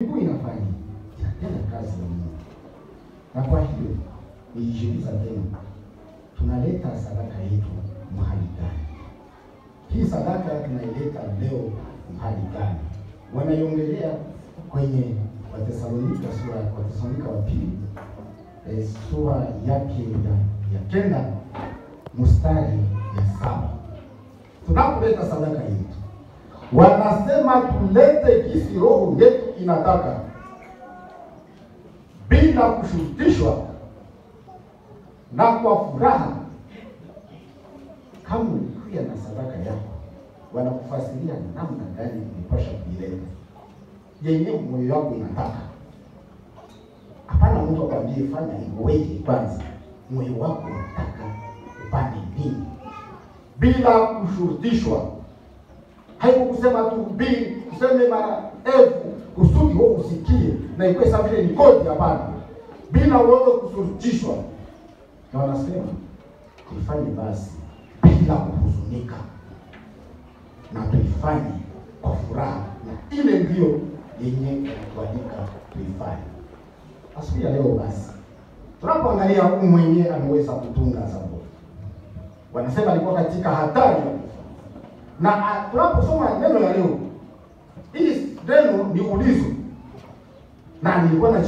Mungu inatenda kazi ya Mungu. Na kwa hiyo nijiuliza tena, tunaleta sadaka yetu mahali gani? Hii sadaka tunaileta leo mahali gani? Wanaiongelea kwenye Watesalonika wa pili sura yake ya 9 mstari ya 7. Tunapoleta sadaka yetu, wanasema tulete kisi roho yetu inataka, bila kushurutishwa na kwa furaha. Kama ulikuja na sadaka yako, wanakufasiria namna gani unapaswa kuileta yenyewe moyo wako inataka. Hapana mtu akwambie fanya hivyo, wewe kwanza moyo wako unataka upande nini, bila kushurutishwa. Haiko kusema tu kuseme mara elfu kusudi wewe usikie na ikuwe sawa vile ni kodi. Hapana, bila wewe kushurutishwa. Na wanasema tuifanye basi bila kuhuzunika, na tuifanye kwa furaha, na ile ndio yenye kuandika tuifanye. Asubuhi ya leo basi tunapoangalia mwenye ameweza kutunga Zaburi, wanasema alikuwa katika hatari. Na tunaposoma neno la leo, hii neno ni ulizo, na nilikuwa na